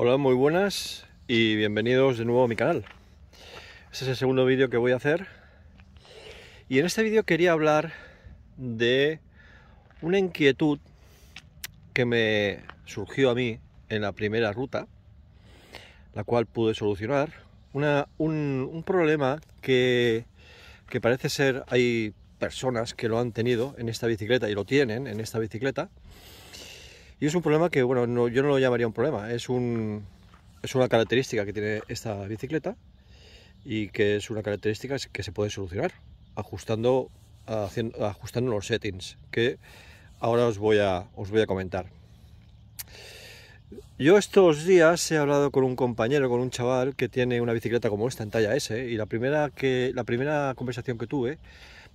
Hola, muy buenas y bienvenidos de nuevo a mi canal. Este es el segundo vídeo que voy a hacer y en este vídeo quería hablar de una inquietud que me surgió a mí en la primera ruta, la cual pude solucionar. Un problema que parece ser hay personas que lo han tenido en esta bicicleta y lo tienen en esta bicicleta. Y es un problema que, bueno, yo no lo llamaría un problema, es una característica que tiene esta bicicleta y que es una característica que se puede solucionar ajustando los settings que ahora os voy a comentar. Yo estos días he hablado con un compañero, con un chaval que tiene una bicicleta como esta en talla S, y la primera conversación que tuve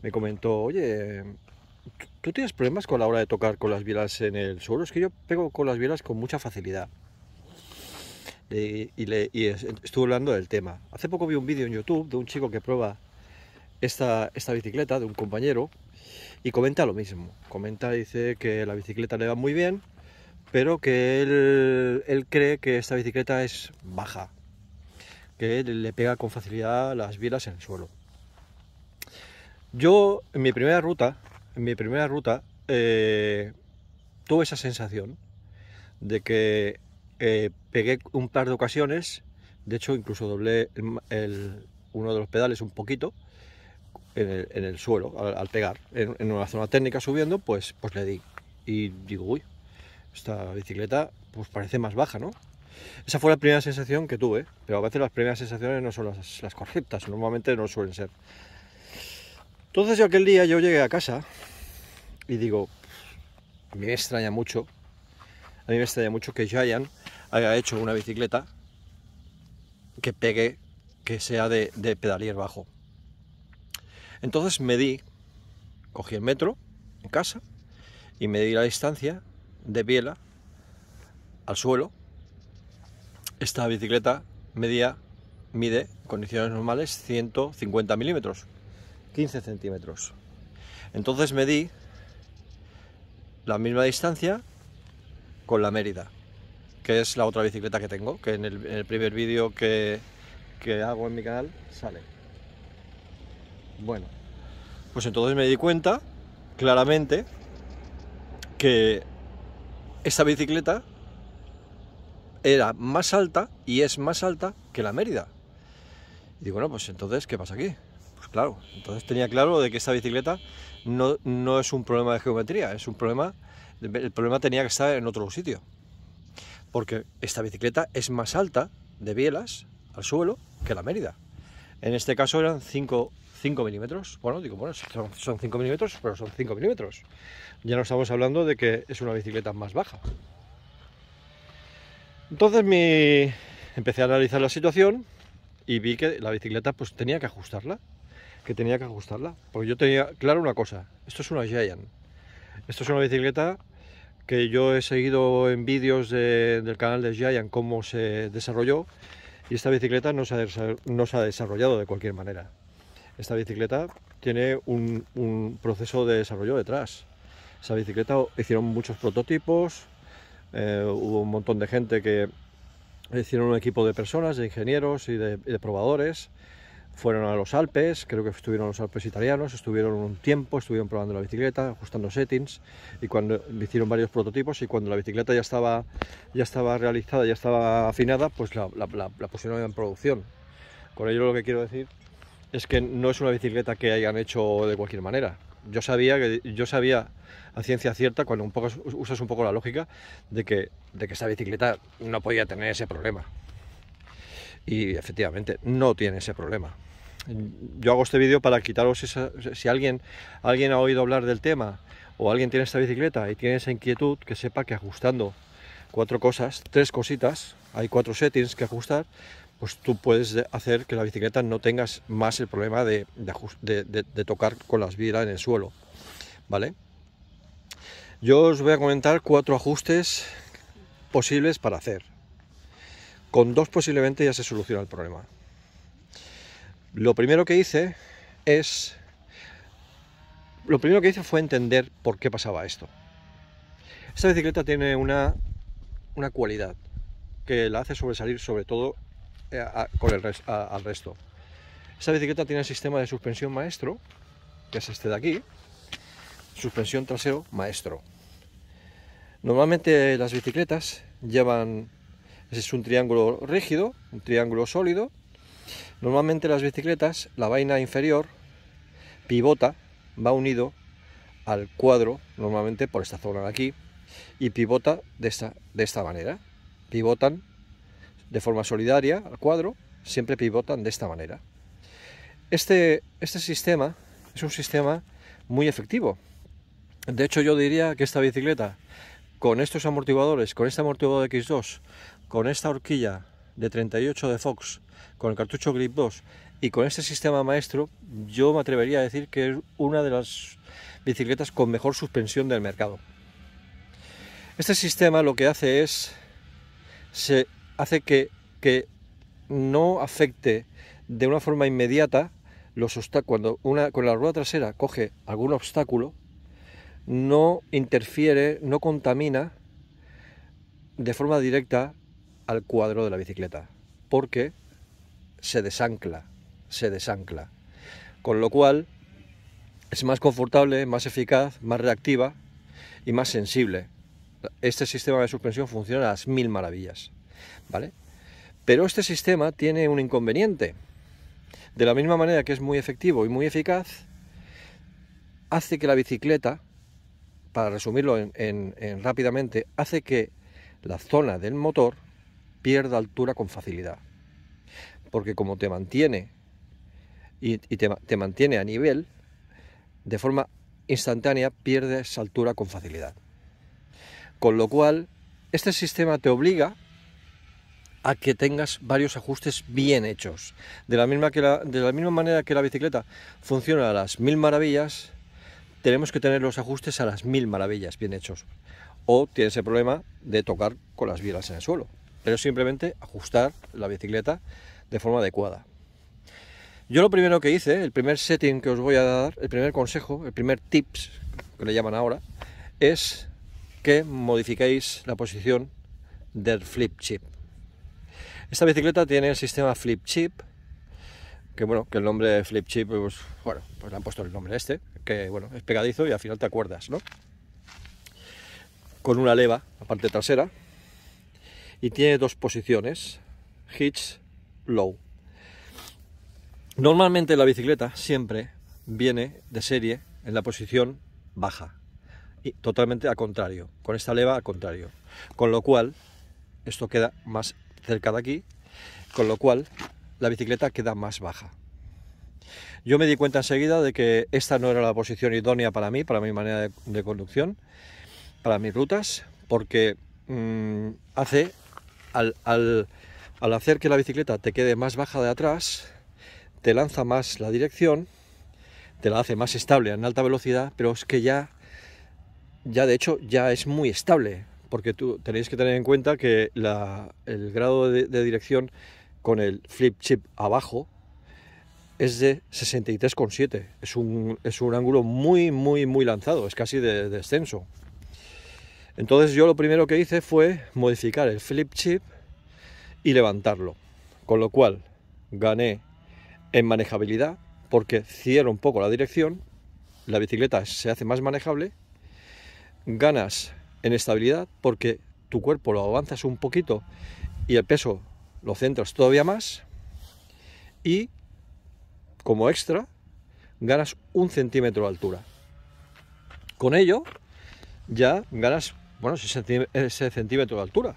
me comentó: oye, ¿tú tienes problemas con la hora de tocar con las bielas en el suelo? Es que yo pego con las bielas con mucha facilidad. Y estuve hablando del tema. Hace poco vi un vídeo en YouTube de un chico que prueba esta bicicleta, de un compañero, y comenta lo mismo. Dice que la bicicleta le va muy bien, pero que él cree que esta bicicleta es baja, que le pega con facilidad las bielas en el suelo. Yo en mi primera ruta tuve esa sensación de que pegué un par de ocasiones. De hecho, incluso doblé uno de los pedales un poquito en el suelo al pegar. En una zona técnica subiendo, pues le di. Y digo, uy, esta bicicleta pues parece más baja, ¿no? Esa fue la primera sensación que tuve, pero a veces las primeras sensaciones no son las correctas, normalmente no suelen ser. Entonces aquel día yo llegué a casa y digo, a mí me extraña mucho que Giant haya hecho una bicicleta que pegue, que sea de pedalier bajo. Entonces cogí el metro en casa y medí la distancia de biela al suelo. Esta bicicleta mide en condiciones normales 150 milímetros, 15 centímetros. Entonces medí la misma distancia con la Mérida, que es la otra bicicleta que tengo, que en el primer vídeo que hago en mi canal sale. Bueno, pues entonces me di cuenta claramente que esta bicicleta era más alta y es más alta que la Mérida. Y digo, bueno, pues entonces, ¿qué pasa aquí? Pues claro, entonces tenía claro de que esta bicicleta no es un problema de geometría, el problema tenía que estar en otro sitio. Porque esta bicicleta es más alta de bielas al suelo que la Mérida. En este caso eran 5 milímetros. Bueno, digo, bueno, son 5 milímetros, pero son 5 milímetros. Ya no estamos hablando de que es una bicicleta más baja. Entonces empecé a analizar la situación y vi que la bicicleta pues tenía que ajustarla. Porque yo tenía claro una cosa: esto es una Giant. Esto es una bicicleta que yo he seguido en vídeos del canal de Giant cómo se desarrolló, y esta bicicleta no se ha desarrollado de cualquier manera. Esta bicicleta tiene un proceso de desarrollo detrás. Esa bicicleta hicieron muchos prototipos, hubo un montón de gente que hicieron un equipo de personas, de ingenieros y de probadores. Fueron a los Alpes, creo que estuvieron los Alpes italianos, estuvieron un tiempo, estuvieron probando la bicicleta, ajustando settings, y cuando hicieron varios prototipos, y cuando la bicicleta ya estaba realizada, ya estaba afinada, pues la pusieron en producción. Con ello lo que quiero decir es que no es una bicicleta que hayan hecho de cualquier manera. Yo sabía a ciencia cierta, cuando usas un poco la lógica, de que esta bicicleta no podía tener ese problema. Y efectivamente no tiene ese problema. Yo hago este vídeo para quitaros si alguien ha oído hablar del tema, o alguien tiene esta bicicleta y tiene esa inquietud, que sepa que ajustando tres cositas, hay 4 settings que ajustar, pues tú puedes hacer que la bicicleta no tengas más el problema de tocar con las bielas en el suelo, ¿vale? Yo os voy a comentar 4 ajustes posibles para hacer. Con 2 posiblemente ya se soluciona el problema. Lo primero que hice fue entender por qué pasaba esto. Esta bicicleta tiene una cualidad, que la hace sobresalir sobre todo al resto. Esta bicicleta tiene el sistema de suspensión maestro, que es este de aquí, suspensión trasero maestro. Normalmente las bicicletas llevan, ese es un triángulo rígido, un triángulo sólido. Normalmente las bicicletas, la vaina inferior pivota, va unido al cuadro, normalmente por esta zona de aquí, y pivota de esta manera. Pivotan de forma solidaria al cuadro, siempre pivotan de esta manera. Este sistema es un sistema muy efectivo. De hecho, yo diría que esta bicicleta, con estos amortiguadores, con este amortiguador X2, con esta horquilla de 38 de Fox, con el cartucho Grip 2 y con este sistema maestro, yo me atrevería a decir que es una de las bicicletas con mejor suspensión del mercado. Este sistema lo que hace es, hace que no afecte de una forma inmediata los obstáculos. Con la rueda trasera coge algún obstáculo, no interfiere, no contamina de forma directa al cuadro de la bicicleta, porque se desancla, con lo cual es más confortable, más eficaz, más reactiva y más sensible. Este sistema de suspensión funciona a las mil maravillas, ¿vale? Pero este sistema tiene un inconveniente. De la misma manera que es muy efectivo y muy eficaz, hace que la bicicleta, para resumirlo rápidamente, hace que la zona del motor pierda altura con facilidad. Porque como te mantiene y te mantiene a nivel, de forma instantánea pierdes altura con facilidad. Con lo cual, este sistema te obliga a que tengas varios ajustes bien hechos. De la misma manera que la bicicleta funciona a las mil maravillas, tenemos que tener los ajustes a las mil maravillas bien hechos. O tienes el problema de tocar con las bielas en el suelo. Pero simplemente ajustar la bicicleta de forma adecuada. Yo lo primero que hice, el primer setting que os voy a dar, el primer consejo, el primer tips, que le llaman ahora, es que modifiquéis la posición del flip chip. Esta bicicleta tiene el sistema flip chip, que bueno, que el nombre de flip chip, pues le han puesto el nombre este, que bueno, es pegadizo y al final te acuerdas, ¿no? Con una leva, la parte trasera, y tiene dos posiciones, hitch, low. Normalmente la bicicleta siempre viene de serie en la posición baja, y totalmente al contrario, con esta leva al contrario, con lo cual esto queda más cerca de aquí, con lo cual la bicicleta queda más baja. Yo me di cuenta enseguida de que esta no era la posición idónea para mí, para mi manera de conducción, para mis rutas, porque al hacer que la bicicleta te quede más baja de atrás, te lanza más la dirección, te la hace más estable en alta velocidad, pero es que ya de hecho ya es muy estable, porque tenéis que tener en cuenta que el grado de dirección con el flip chip abajo es de 63,7, es un ángulo muy lanzado, es casi de descenso. Entonces yo lo primero que hice fue modificar el flip chip y levantarlo, con lo cual gané en manejabilidad, porque cierro un poco la dirección, la bicicleta se hace más manejable, ganas en estabilidad, porque tu cuerpo lo avanzas un poquito y el peso lo centras todavía más, y como extra ganas 1 centímetro de altura. Con ello ya ganas, bueno, ese centímetro de altura.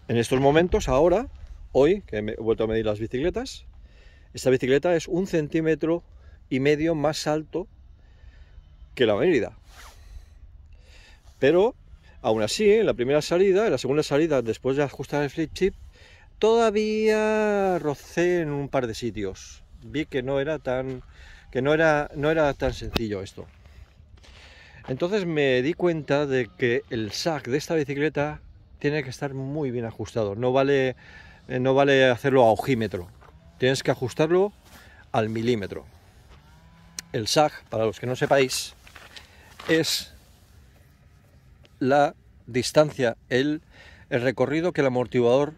En estos momentos, ahora, hoy, que he vuelto a medir las bicicletas, esta bicicleta es 1,5 centímetros más alto que la Mérida. Pero, aún así, en la primera salida, en la segunda salida, después de ajustar el flip chip, todavía rocé en un par de sitios. Vi que no era tan sencillo esto. Entonces me di cuenta de que el sag de esta bicicleta tiene que estar muy bien ajustado. No vale hacerlo a ojímetro. Tienes que ajustarlo al milímetro. El sag, para los que no sepáis, es la distancia, el recorrido que el amortiguador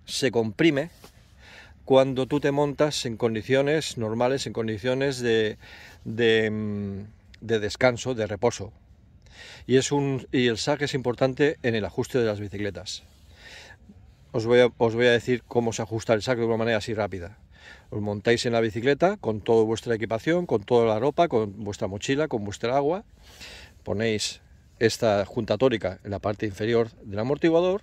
se comprime cuando tú te montas en condiciones normales, en condiciones de descanso, de reposo. Y el sag es importante en el ajuste de las bicicletas. Os voy a decir cómo se ajusta el sag de una manera así rápida. Os montáis en la bicicleta con toda vuestra equipación, con toda la ropa, con vuestra mochila, con vuestra agua. Ponéis esta junta tórica en la parte inferior del amortiguador.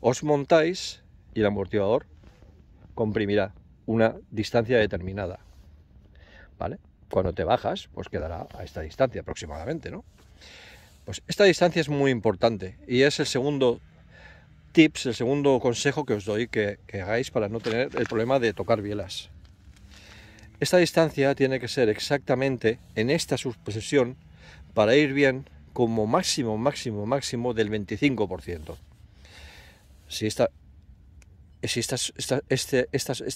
Os montáis y el amortiguador comprimirá una distancia determinada. ¿Vale? Cuando te bajas, pues quedará a esta distancia aproximadamente, ¿no? Pues esta distancia es muy importante y es el segundo tips, el segundo consejo que os doy que hagáis para no tener el problema de tocar bielas. Esta distancia tiene que ser exactamente en esta suspensión para ir bien como máximo del 25%. Si esta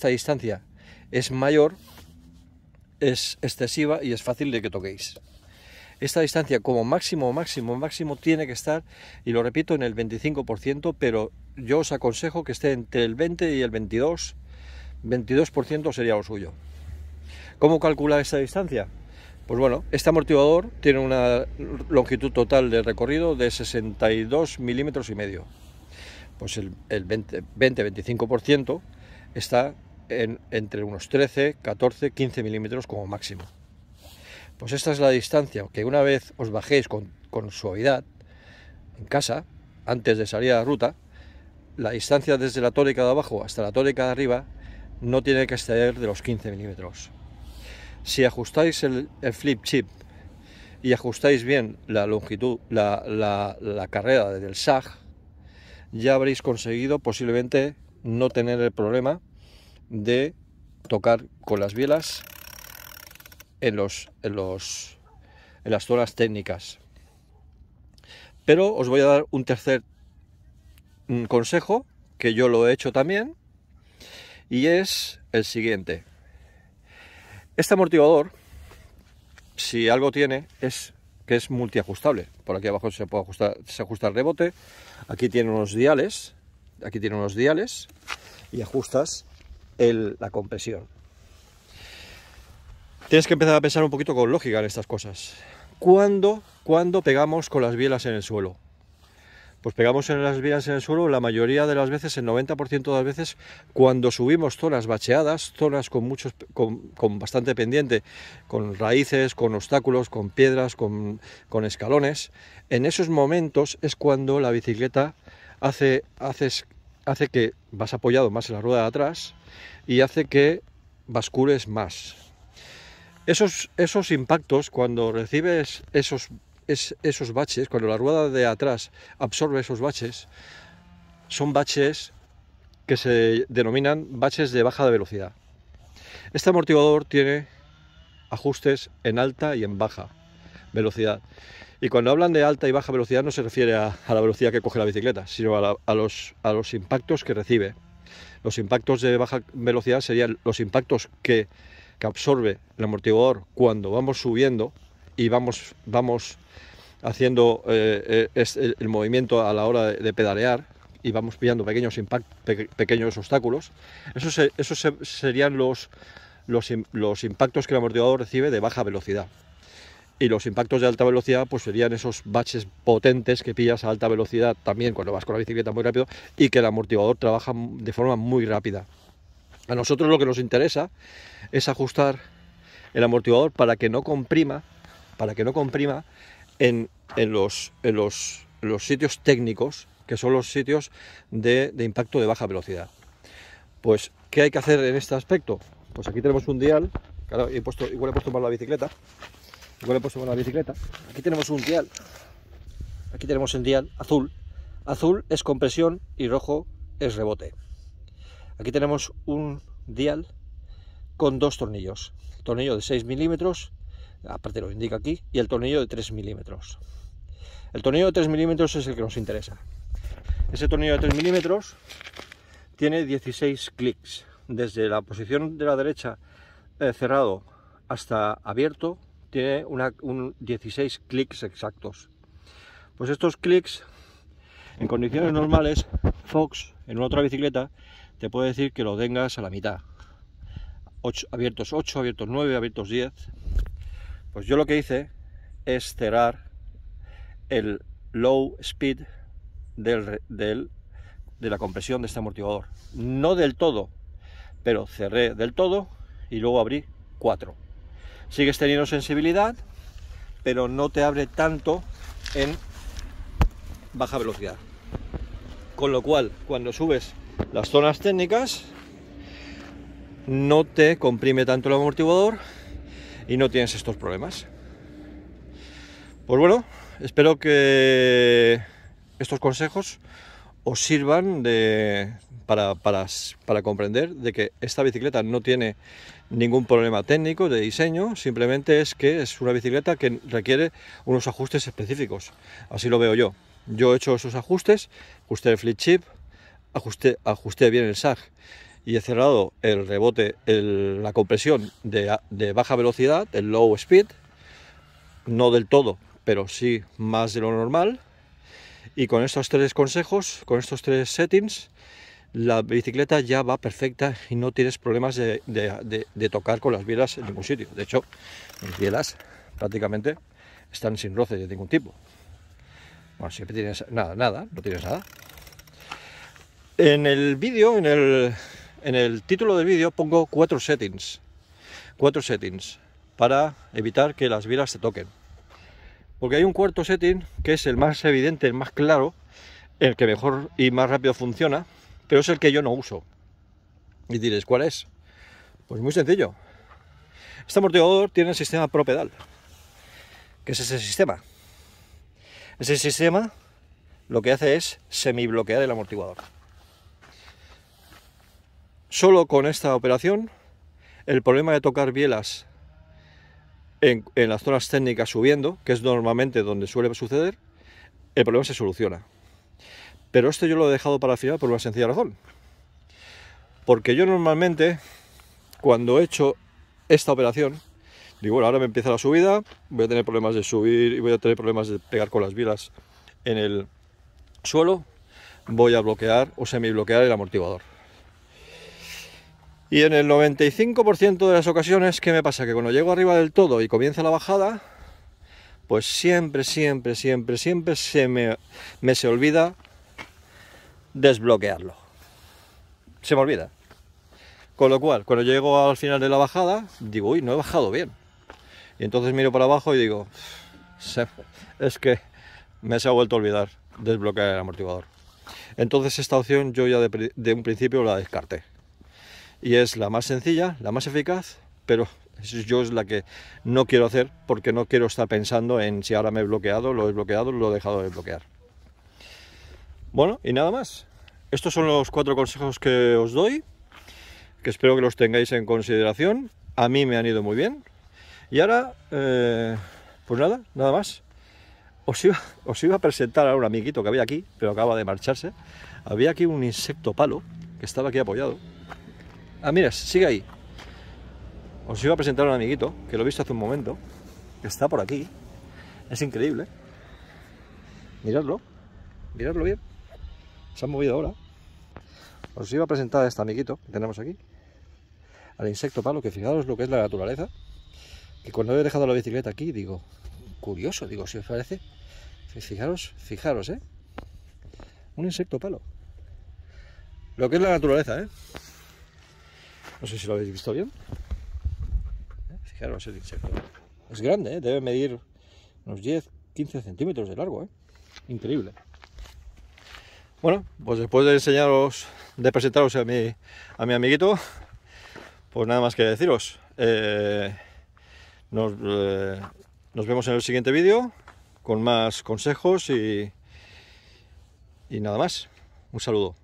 distancia es mayor, es excesiva y es fácil de que toquéis. Esta distancia como máximo tiene que estar, y lo repito, en el 25%, pero yo os aconsejo que esté entre el 20 y el 22%. 22% sería lo suyo. ¿Cómo calcular esta distancia? Pues bueno, este amortiguador tiene una longitud total de recorrido de 62 milímetros y medio. Pues el 20-25% está entre unos 13, 14, 15 milímetros como máximo. Pues esta es la distancia que una vez os bajéis con suavidad en casa, antes de salir a la ruta, la distancia desde la tórica de abajo hasta la tórica de arriba no tiene que exceder de los 15 milímetros. Si ajustáis el flip chip y ajustáis bien la longitud, la carrera del sag, ya habréis conseguido posiblemente no tener el problema de tocar con las bielas en las zonas técnicas. Pero os voy a dar un tercer consejo, que yo lo he hecho también, y es el siguiente. Este amortiguador, si algo tiene, es que es multiajustable. Por aquí abajo se ajusta el rebote, aquí tiene unos diales, y ajustas la compresión. Tienes que empezar a pensar un poquito con lógica en estas cosas. ¿Cuándo pegamos con las bielas en el suelo? Pues pegamos en las bielas en el suelo la mayoría de las veces, el 90% de las veces, cuando subimos zonas bacheadas, zonas con bastante pendiente, con raíces, con obstáculos, con piedras, con escalones. En esos momentos es cuando la bicicleta hace que vas apoyado más en la rueda de atrás y hace que bascules más. Esos impactos, cuando recibes esos baches, cuando la rueda de atrás absorbe esos baches, son baches que se denominan baches de baja velocidad. Este amortiguador tiene ajustes en alta y en baja velocidad. Y cuando hablan de alta y baja velocidad no se refiere a la velocidad que coge la bicicleta, sino a los impactos que recibe. Los impactos de baja velocidad serían los impactos que absorbe el amortiguador cuando vamos subiendo y vamos haciendo el movimiento a la hora de pedalear y vamos pillando pequeños obstáculos. Esos serían los impactos que el amortiguador recibe de baja velocidad. Y los impactos de alta velocidad pues serían esos baches potentes que pillas a alta velocidad también cuando vas con la bicicleta muy rápido y que el amortiguador trabaja de forma muy rápida. A nosotros lo que nos interesa es ajustar el amortiguador para que no comprima en los sitios técnicos, que son los sitios de impacto de baja velocidad. Pues, ¿qué hay que hacer en este aspecto? Pues aquí tenemos un dial, claro, igual he puesto mal la bicicleta, aquí tenemos un dial, aquí tenemos el dial azul es compresión y rojo es rebote. Aquí tenemos un dial con dos tornillos, el tornillo de 6 milímetros, aparte lo indica aquí, y el tornillo de 3 milímetros. El tornillo de 3 milímetros es el que nos interesa. Ese tornillo de 3 milímetros tiene 16 clics. Desde la posición de la derecha cerrado hasta abierto tiene 16 clics exactos. Pues estos clics en condiciones normales, Fox en una otra bicicleta te puede decir que lo tengas a la mitad. 8, abiertos 8, abiertos 9, abiertos 10. Pues yo lo que hice es cerrar el low speed de la compresión de este amortiguador. No del todo, pero cerré del todo y luego abrí 4. Sigues teniendo sensibilidad, pero no te abre tanto en baja velocidad. Con lo cual, cuando subes las zonas técnicas, no te comprime tanto el amortiguador y no tienes estos problemas. Pues bueno, espero que estos consejos os sirvan para comprender de que esta bicicleta no tiene ningún problema técnico de diseño, simplemente es que es una bicicleta que requiere unos ajustes específicos. Así lo veo yo. Yo he hecho esos ajustes, ajusté el flip chip, ajusté bien el sag y he cerrado el rebote, la compresión de baja velocidad, el low speed, no del todo, pero sí más de lo normal. Y con estos 3 consejos, con estos 3 settings, la bicicleta ya va perfecta y no tienes problemas de tocar con las bielas en ningún sitio. De hecho, mis bielas prácticamente están sin roce de ningún tipo. Bueno, siempre tienes nada, no tienes nada. En el vídeo, en el título del vídeo pongo 4 settings para evitar que las bielas se toquen. Porque hay un cuarto setting que es el más evidente, el más claro, el que mejor y más rápido funciona, pero es el que yo no uso. Y diréis, ¿cuál es? Pues muy sencillo. Este amortiguador tiene el sistema Pro Pedal. ¿Qué es ese sistema? Ese sistema lo que hace es semibloquear el amortiguador. Solo con esta operación, el problema de tocar bielas en las zonas técnicas subiendo, que es normalmente donde suele suceder, el problema se soluciona. Pero esto yo lo he dejado para el final por una sencilla razón. Porque yo normalmente, cuando he hecho esta operación, digo, bueno, ahora me empieza la subida, voy a tener problemas de subir y voy a tener problemas de pegar con las bielas en el suelo, voy a bloquear o semibloquear el amortiguador. Y en el 95% de las ocasiones, ¿qué me pasa? Que cuando llego arriba del todo y comienza la bajada, pues siempre se me olvida desbloquearlo. Se me olvida. Con lo cual, cuando llego al final de la bajada, digo, uy, no he bajado bien. Y entonces miro para abajo y digo, es que me se ha vuelto a olvidar desbloquear el amortiguador. Entonces esta opción yo ya de un principio la descarté. Y es la más sencilla, la más eficaz, pero yo es la que no quiero hacer porque no quiero estar pensando en si ahora me he bloqueado, lo he desbloqueado, lo he dejado de desbloquear. Bueno, y nada más. Estos son los 4 consejos que os doy, que espero que los tengáis en consideración. A mí me han ido muy bien. Y ahora, pues nada más. Os iba a presentar a un amiguito que había aquí, pero acaba de marcharse. Había aquí un insecto palo que estaba aquí apoyado. Ah, mira, sigue ahí. Os iba a presentar a un amiguito que lo he visto hace un momento, que está por aquí. Es increíble. Miradlo bien. Se ha movido ahora. Os iba a presentar a este amiguito que tenemos aquí, al insecto palo, que fijaros lo que es la naturaleza. Que cuando he dejado la bicicleta aquí, digo, curioso, digo, si os parece. Fijaros, un insecto palo. Lo que es la naturaleza, No sé si lo habéis visto bien. Fijaros el insecto. Es grande, debe medir unos 10-15 centímetros de largo, Increíble. Bueno, pues después de enseñaros, de presentaros a mi amiguito, pues nada más que deciros. Nos vemos en el siguiente vídeo con más consejos y nada más. Un saludo.